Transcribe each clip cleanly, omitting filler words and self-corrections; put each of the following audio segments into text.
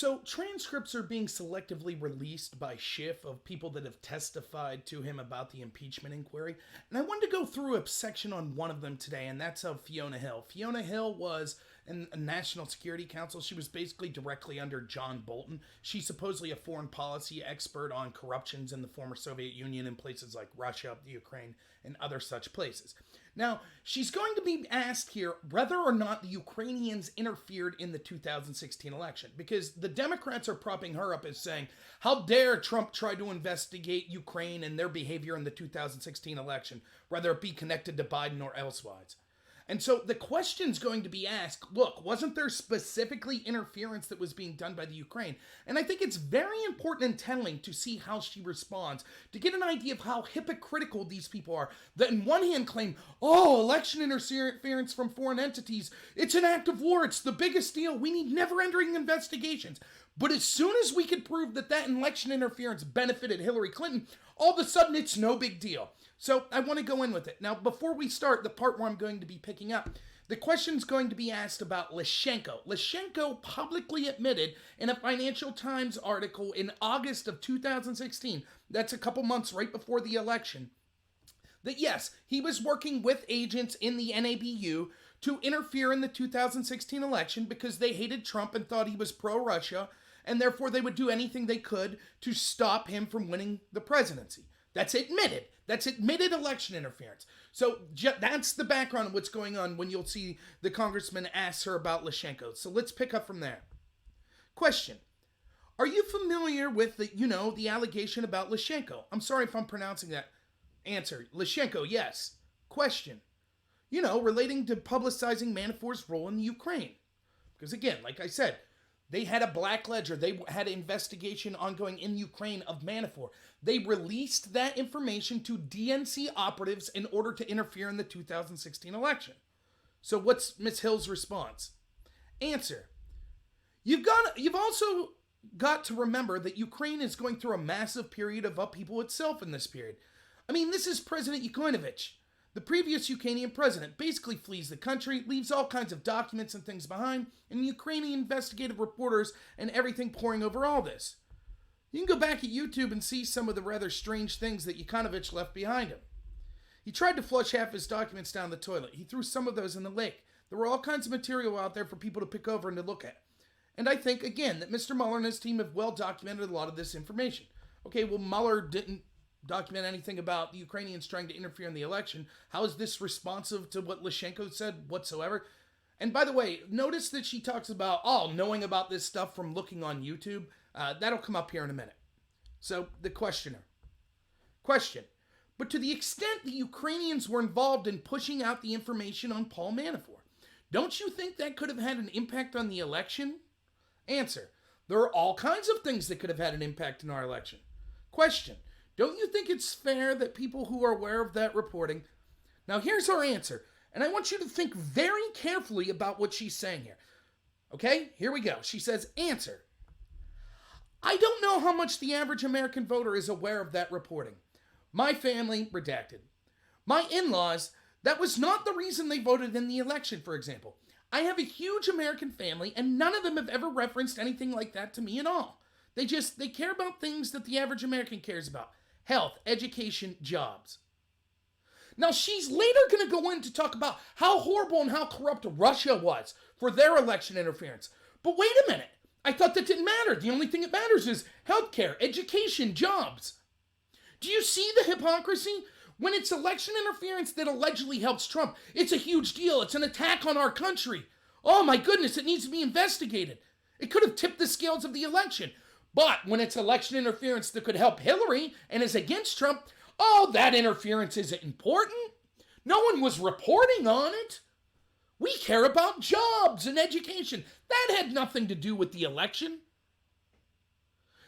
So transcripts are being selectively released by Schiff of people that have testified to him about the impeachment inquiry. And I wanted to go through a section on one of them today, and that's of Fiona Hill. Fiona Hill was in a National Security Council. She was basically directly under John Bolton. She's supposedly a foreign policy expert on corruptions in the former Soviet Union in places like Russia, the Ukraine, and other such places. Now, she's going to be asked here whether or not the Ukrainians interfered in the 2016 election, because the Democrats are propping her up as saying, how dare Trump try to investigate Ukraine and their behavior in the 2016 election, whether it be connected to Biden or elsewise. And so the question's going to be asked, look, wasn't there specifically interference that was being done by the Ukraine? And I think it's very important and telling to see how she responds, to get an idea of how hypocritical these people are, that in one hand claim, oh, election interference from foreign entities, it's an act of war, it's the biggest deal, we need never-ending investigations. But as soon as we could prove that that election interference benefited Hillary Clinton, all of a sudden it's no big deal. So I want to go in with it. Now, before we start, the part where I'm going to be picking up, the question's going to be asked about Lyshenko. Lyshenko publicly admitted in a Financial Times article in August of 2016, that's a couple months right before the election, that yes, he was working with agents in the NABU to interfere in the 2016 election because they hated Trump and thought he was pro-Russia, and therefore they would do anything they could to stop him from winning the presidency. That's admitted. That's admitted election interference. So that's the background of what's going on when you'll see the congressman ask her about Lyshenko. So let's pick up from there. Question. Are you familiar with the allegation about Lyshenko? I'm sorry if I'm pronouncing that. Answer. Lyshenko, yes. Question. Relating to publicizing Manafort's role in the Ukraine. Because again, like I said, they had a black ledger. They had an investigation ongoing in Ukraine of Manafort. They released that information to DNC operatives in order to interfere in the 2016 election. So what's Ms. Hill's response? Answer. You've also got to remember that Ukraine is going through a massive period of upheaval itself in this period. I mean, this is President Ukrainovich. The previous Ukrainian president basically flees the country, leaves all kinds of documents and things behind, and Ukrainian investigative reporters and everything pouring over all this. You can go back at YouTube and see some of the rather strange things that Yukonovich left behind him. He tried to flush half his documents down the toilet. He threw some of those in the lake. There were all kinds of material out there for people to pick over and to look at. And I think, again, that Mr. Mueller and his team have well documented a lot of this information. Okay, well, Mueller didn't document anything about the Ukrainians trying to interfere in the election. How is this responsive to what Lyshenko said whatsoever? And by the way, notice that she talks about, knowing about this stuff from looking on YouTube. That'll come up here in a minute. So, the questioner. Question. But to the extent the Ukrainians were involved in pushing out the information on Paul Manafort, don't you think that could have had an impact on the election? Answer. There are all kinds of things that could have had an impact in our election. Question. Don't you think it's fair that people who are aware of that reporting... Now, here's her answer, and I want you to think very carefully about what she's saying here. Okay, here we go. She says, answer. I don't know how much the average American voter is aware of that reporting. My family, redacted. My in-laws, that was not the reason they voted in the election, for example. I have a huge American family, and none of them have ever referenced anything like that to me at all. They care about things that the average American cares about. Health, education, jobs. Now, she's later going to go in to talk about how horrible and how corrupt Russia was for their election interference. But wait a minute. I thought that didn't matter. The only thing that matters is healthcare, education, jobs. Do you see the hypocrisy? When it's election interference that allegedly helps Trump, it's a huge deal. It's an attack on our country. Oh my goodness, it needs to be investigated. It could have tipped the scales of the election. But when it's election interference that could help Hillary and is against Trump, that interference isn't important. No one was reporting on it. We care about jobs and education. That had nothing to do with the election.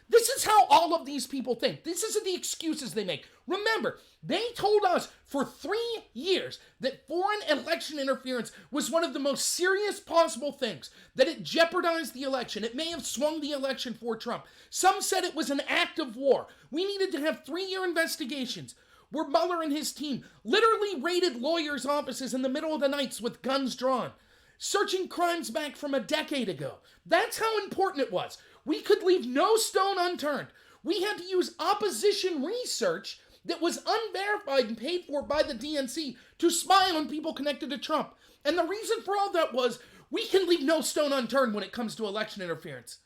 This is how all of these people think. This isn't the excuses they make. Remember, they told us for 3 years that foreign election interference was one of the most serious possible things, that it jeopardized the election. It may have swung the election for Trump. Some said it was an act of war. We needed to have 3-year investigations where Mueller and his team literally raided lawyers' offices in the middle of the nights with guns drawn, searching crimes back from a decade ago. That's how important it was. we could leave no stone unturned. We had to use opposition research that was unverified and paid for by the DNC to spy on people connected to Trump. And the reason for all that was we can leave no stone unturned when it comes to election interference.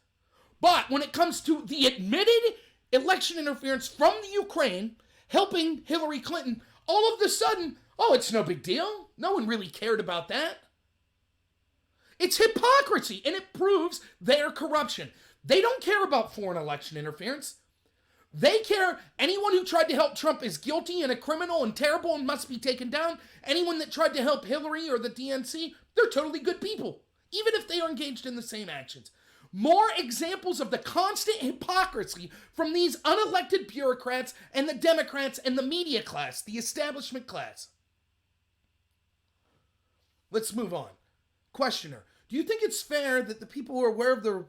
But when it comes to the admitted election interference from the Ukraine helping Hillary Clinton, all of a sudden, oh, it's no big deal. No one really cared about that. It's hypocrisy, and it proves their corruption. They don't care about foreign election interference. They care anyone who tried to help Trump is guilty and a criminal and terrible and must be taken down. Anyone that tried to help Hillary or the DNC, they're totally good people, even if they are engaged in the same actions. More examples of the constant hypocrisy from these unelected bureaucrats and the Democrats and the media class, the establishment class. Let's move on. Questioner, do you think it's fair that the people who are aware of the...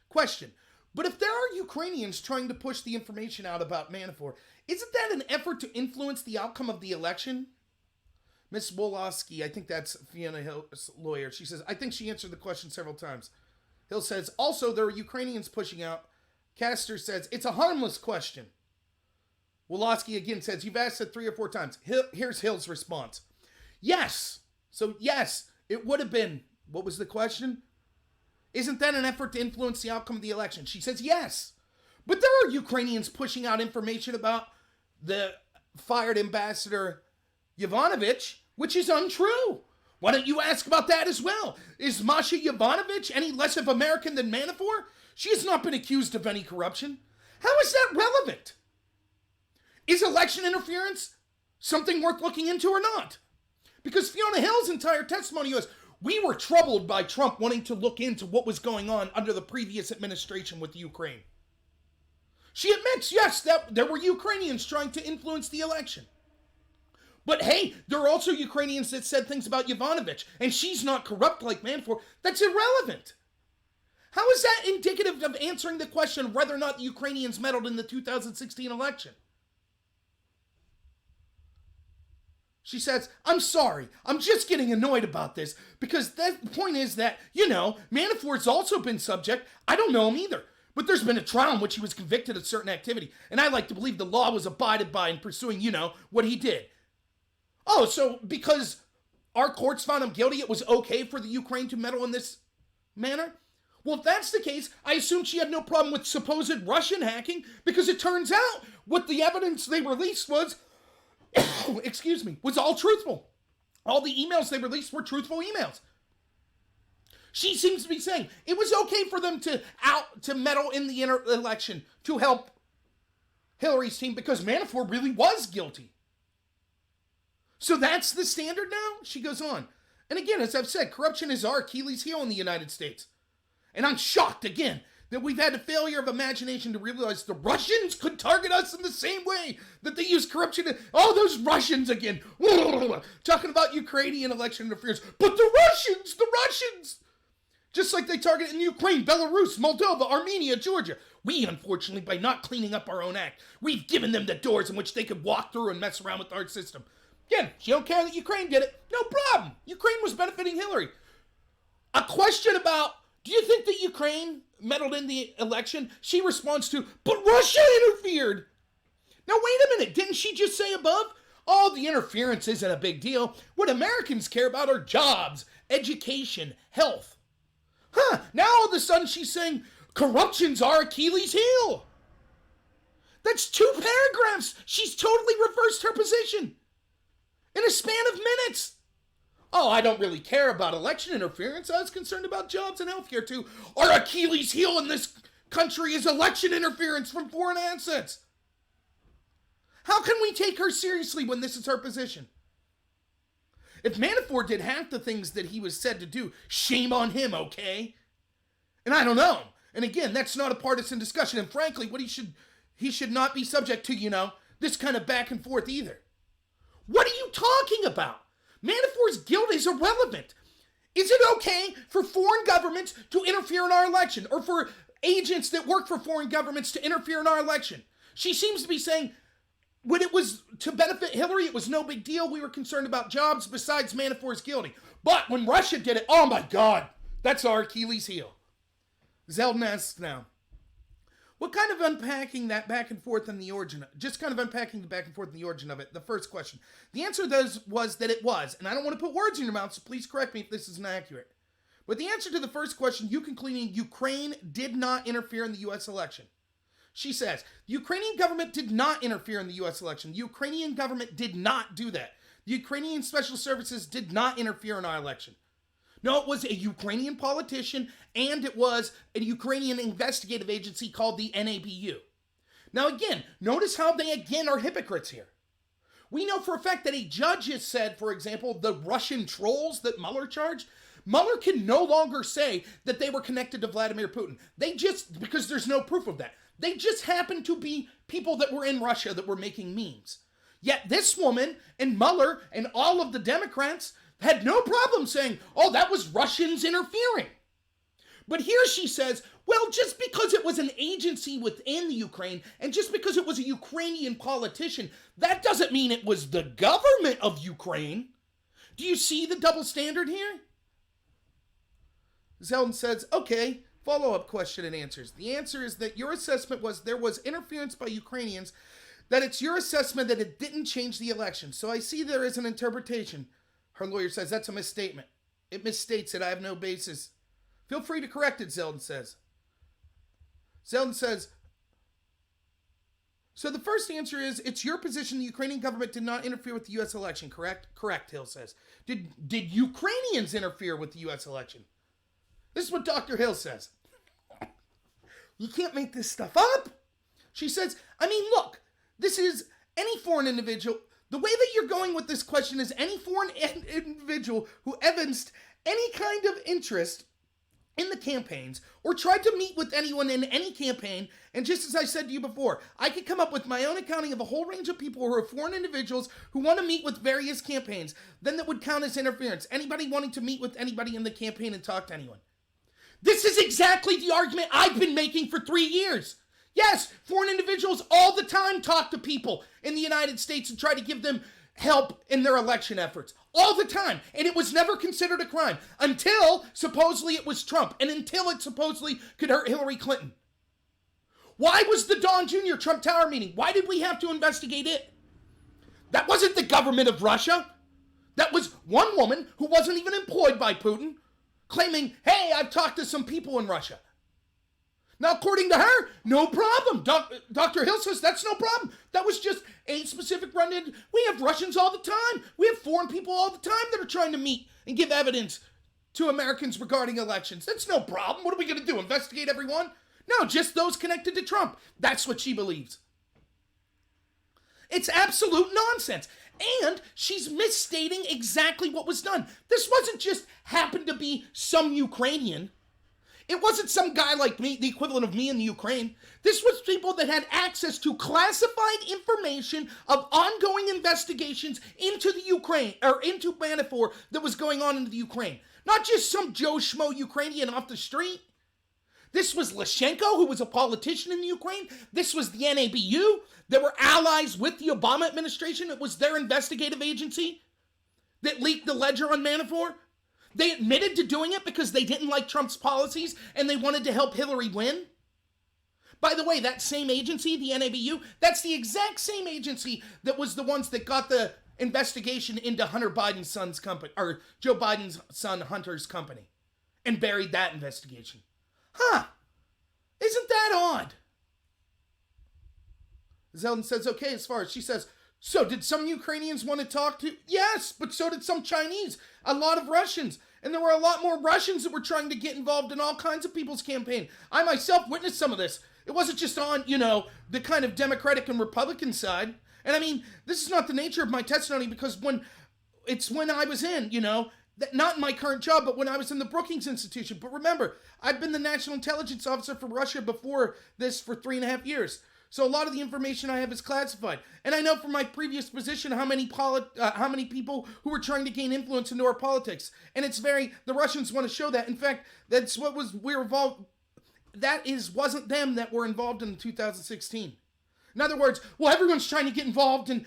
Question, but if there are Ukrainians trying to push the information out about Manafort, isn't that an effort to influence the outcome of the election? Miss Wolosky, I think that's Fiona Hill's lawyer. She says, I think she answered the question several times. Hill says, also, there are Ukrainians pushing out. Castor says, it's a harmless question. Wolosky again says, you've asked it 3 or 4 times. Here's Hill's response. Yes. So, yes, it would have been. What was the question? Isn't that an effort to influence the outcome of the election? She says, yes. But there are Ukrainians pushing out information about the fired ambassador Yovanovitch, which is untrue. Why don't you ask about that as well? Is Masha Yovanovitch any less of American than Manafort? She has not been accused of any corruption. How is that relevant? Is election interference something worth looking into or not? Because Fiona Hill's entire testimony was, we were troubled by Trump wanting to look into what was going on under the previous administration with Ukraine. She admits, yes, that there were Ukrainians trying to influence the election. But hey, there are also Ukrainians that said things about Yovanovitch, and she's not corrupt like Manafort. That's irrelevant. How is that indicative of answering the question whether or not the Ukrainians meddled in the 2016 election? She says, I'm sorry, I'm just getting annoyed about this, because the point is that, Manafort's also been subject. I don't know him either, but there's been a trial in which he was convicted of certain activity, and I like to believe the law was abided by in pursuing, what he did. Oh, so because our courts found him guilty, it was okay for the Ukraine to meddle in this manner? Well, if that's the case, I assume she had no problem with supposed Russian hacking, because it turns out what the evidence they released was, was all truthful. All the emails they released were truthful emails. She seems to be saying it was okay for them to meddle in the election to help Hillary's team because Manafort really was guilty. So that's the standard now? She goes on. And again, as I've said, corruption is our Achilles heel in the United States. And I'm shocked, again, that we've had a failure of imagination to realize the Russians could target us in the same way that they use corruption. Oh, those Russians again. Talking about Ukrainian election interference. But the Russians! Just like they target in Ukraine, Belarus, Moldova, Armenia, Georgia. We, unfortunately, by not cleaning up our own act, we've given them the doors in which they could walk through and mess around with our system. Again, she don't care that Ukraine did it. No problem. Ukraine was benefiting Hillary. A question about, do you think that Ukraine meddled in the election? She responds to, but Russia interfered. Now, wait a minute. Didn't she just say above? Oh, the interference isn't a big deal. What Americans care about are jobs, education, health. Now all of a sudden she's saying corruption's our Achilles heel. That's 2 paragraphs. She's totally reversed her position in a span of minutes. Oh, I don't really care about election interference. I was concerned about jobs and healthcare too. Our Achilles heel in this country is election interference from foreign assets. How can we take her seriously when this is her position? If Manafort did half the things that he was said to do, shame on him, okay? And I don't know. And again, that's not a partisan discussion. And frankly, what he should not be subject to, this kind of back and forth either. What are you talking about? Manafort's guilt is irrelevant. Is it okay for foreign governments to interfere in our election or for agents that work for foreign governments to interfere in our election? She seems to be saying when it was to benefit Hillary, it was no big deal. We were concerned about jobs. Besides, Manafort's guilty. But when Russia did it, oh my God, that's our Achilles heel. Zeldin asks now, what kind of unpacking that back and forth and the origin, just kind of unpacking the back and forth and the origin of it, the first question. The answer to those was that it was, and I don't want to put words in your mouth, so please correct me if this isn't accurate. But the answer to the first question, you concluding Ukraine did not interfere in the U.S. election. She says, the Ukrainian government did not interfere in the U.S. election. The Ukrainian government did not do that. The Ukrainian special services did not interfere in our election. No, it was a Ukrainian politician, and it was a Ukrainian investigative agency called the NABU. Now again, notice how they again are hypocrites here. We know for a fact that a judge has said, for example, the Russian trolls that Mueller charged, Mueller can no longer say that they were connected to Vladimir Putin. They just, because there's no proof of that, they just happen to be people that were in Russia that were making memes. Yet this woman and Mueller and all of the Democrats had no problem saying, oh, that was Russians interfering. But here she says, well, just because it was an agency within the Ukraine and just because it was a Ukrainian politician, that doesn't mean it was the government of Ukraine. Do you see the double standard here? Zeldin says, okay, follow-up question and answers. The answer is that your assessment was there was interference by Ukrainians, that it's your assessment that it didn't change the election. So I see there is an interpretation. Her lawyer says, that's a misstatement. It misstates it. I have no basis. Feel free to correct it, Zeldin says. Zeldin says, so the first answer is, it's your position the Ukrainian government did not interfere with the U.S. election, correct? Correct, Hill says. Did Ukrainians interfere with the U.S. election? This is what Dr. Hill says. You can't make this stuff up. She says, I mean, look, this is any foreign individual. The way that you're going with this question is any foreign individual who evinced any kind of interest in the campaigns or tried to meet with anyone in any campaign. And just as I said to you before, I could come up with my own accounting of a whole range of people who are foreign individuals who want to meet with various campaigns. Then that would count as interference. Anybody wanting to meet with anybody in the campaign and talk to anyone. This is exactly the argument I've been making for 3 years. Yes, foreign individuals all the time talk to people in the United States and try to give them help in their election efforts. All the time. And it was never considered a crime until supposedly it was Trump and until it supposedly could hurt Hillary Clinton. Why was the Don Jr. Trump Tower meeting? Why did we have to investigate it? That wasn't the government of Russia. That was one woman who wasn't even employed by Putin claiming, hey, I've talked to some people in Russia. Now, according to her, no problem. Dr. Hill says that's no problem. That was just a specific run-in. We have Russians all the time. We have foreign people all the time that are trying to meet and give evidence to Americans regarding elections. That's no problem. What are we going to do, investigate everyone? No, just those connected to Trump. That's what she believes. It's absolute nonsense. And she's misstating exactly what was done. This wasn't just happened to be some Ukrainian. It wasn't some guy like me, the equivalent of me in the Ukraine. This was people that had access to classified information of ongoing investigations into the Ukraine, or into Manafort that was going on in the Ukraine. Not just some Joe Schmo Ukrainian off the street. This was Lyshenko, who was a politician in the Ukraine. This was the NABU. That were allies with the Obama administration. It was their investigative agency that leaked the ledger on Manafort. They admitted to doing it because they didn't like Trump's policies and they wanted to help Hillary win. By the way, that same agency, the NABU, that's the exact same agency that was the ones that got the investigation into Hunter Biden's son's company, or Joe Biden's son Hunter's company, and buried that investigation. Huh. Isn't that odd? Zeldin says, okay, as far as she says, so did some Ukrainians want to talk to? Yes, but so did some Chinese, a lot of Russians. And there were a lot more Russians that were trying to get involved in all kinds of people's campaign. I myself witnessed some of this. It wasn't just on, the kind of Democratic and Republican side. And I mean, this is not the nature of my testimony because when I was in, not in my current job, but when I was in the Brookings Institution. But remember, I've been the National Intelligence Officer for Russia before this for 3.5 years. So a lot of the information I have is classified. And I know from my previous position how many people who were trying to gain influence into our politics. And the Russians want to show that. In fact, that's what we're involved. Wasn't them that were involved in 2016. In other words, well, everyone's trying to get involved and,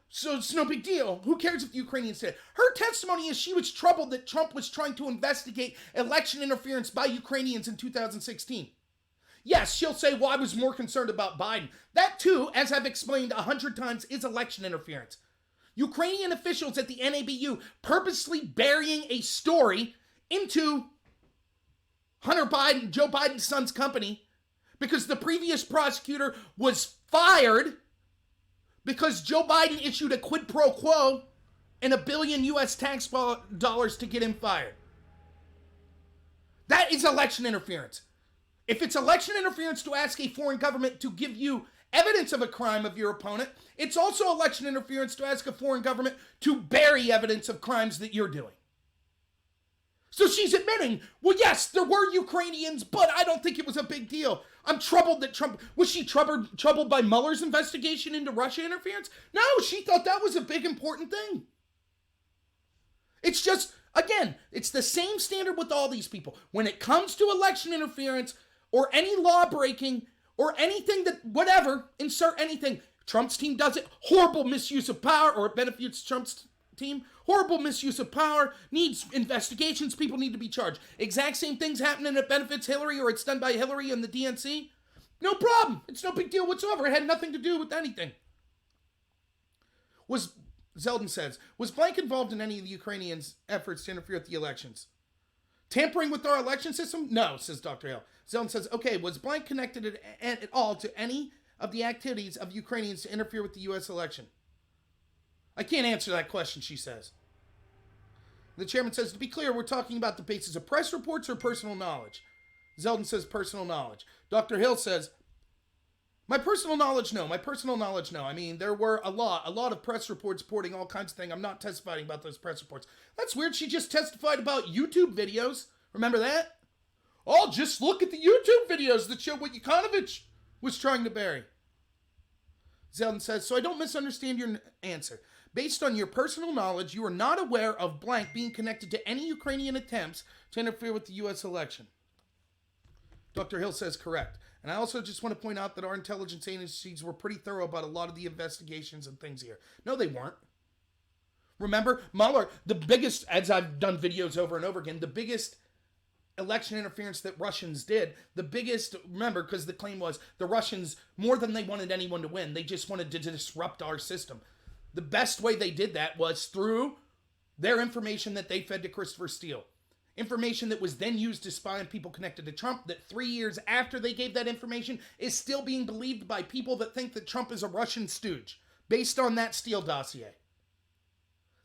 so it's no big deal. Who cares if the Ukrainians did it? Her testimony is she was troubled that Trump was trying to investigate election interference by Ukrainians in 2016. Yes, she'll say, well, I was more concerned about Biden. That too, as I've explained 100 times, is election interference. Ukrainian officials at the NABU purposely burying a story into Hunter Biden, Joe Biden's son's company, because the previous prosecutor was fired because Joe Biden issued a quid pro quo and $1 billion US tax dollars to get him fired. That is election interference. If it's election interference to ask a foreign government to give you evidence of a crime of your opponent, it's also election interference to ask a foreign government to bury evidence of crimes that you're doing. So she's admitting, well, yes, there were Ukrainians, but I don't think it was a big deal. I'm troubled that Trump... Was she troubled by Mueller's investigation into Russia interference? No, she thought that was a big, important thing. It's just, again, it's the same standard with all these people. When it comes to election interference or any law breaking or anything that, whatever, insert anything, Trump's team does it, horrible misuse of power, or it benefits Trump's team, horrible misuse of power, needs investigations, people need to be charged. Exact same things happen and it benefits Hillary, or it's done by Hillary and the DNC. No problem. It's no big deal whatsoever. It had nothing to do with anything. Zeldin says, was Blank involved in any of the Ukrainians' efforts to interfere with the elections? Tampering with our election system? No, says Dr. Hill. Zeldin says, okay, was Blank connected at all to any of the activities of Ukrainians to interfere with the U.S. election? I can't answer that question, she says. The chairman says, to be clear, we're talking about the basis of press reports or personal knowledge. Zeldin says personal knowledge. Dr. Hill says, my personal knowledge, no. My personal knowledge, no. I mean, there were a lot of press reports reporting all kinds of things. I'm not testifying about those press reports. That's weird. She just testified about YouTube videos. Remember that? Oh, just look at the YouTube videos that show what Yukonovich was trying to bury. Zeldin says, so I don't misunderstand your answer. Based on your personal knowledge, you are not aware of blank being connected to any Ukrainian attempts to interfere with the U.S. election. Dr. Hill says correct. And I also just want to point out that our intelligence agencies were pretty thorough about a lot of the investigations and things here. No, they weren't. Remember, Mueller, the biggest, as I've done videos over and over again, the biggest election interference that Russians did, remember, because the claim was the Russians, more than they wanted anyone to win, they just wanted to disrupt our system. The best way they did that was through their information that they fed to Christopher Steele. Information that was then used to spy on people connected to Trump, that 3 years after they gave that information is still being believed by people that think that Trump is a Russian stooge, based on that Steele dossier.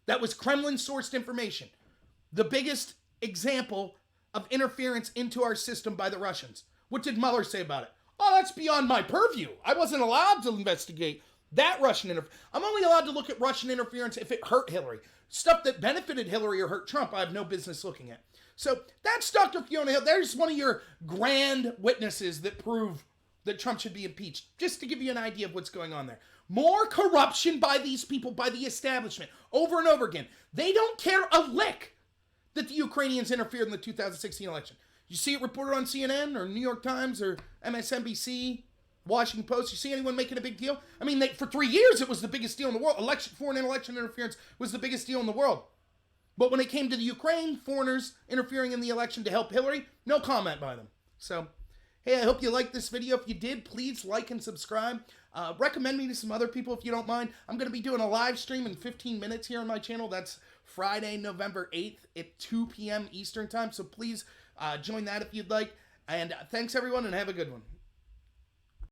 That was Kremlin-sourced information. The biggest example of interference into our system by the Russians. What did Mueller say about it? Oh, that's beyond my purview. I wasn't allowed to investigate that Russian interference. I'm only allowed to look at Russian interference if it hurt Hillary. Stuff that benefited Hillary or hurt Trump, I have no business looking at. So that's Dr. Fiona Hill. There's one of your grand witnesses that prove that Trump should be impeached, just to give you an idea of what's going on there. More corruption by these people, by the establishment, over and over again. They don't care a lick that the Ukrainians interfered in the 2016 election. You see it reported on CNN or New York Times or MSNBC, Washington Post? You see anyone making a big deal? I mean, for 3 years, it was the biggest deal in the world. Foreign election interference was the biggest deal in the world. But when it came to the Ukraine, foreigners interfering in the election to help Hillary, no comment by them. So, hey, I hope you liked this video. If you did, please like and subscribe. Recommend me to some other people if you don't mind. I'm going to be doing a live stream in 15 minutes here on my channel. That's Friday, November 8th at 2 p.m. Eastern Time. So please join that if you'd like. And thanks, everyone, and have a good one.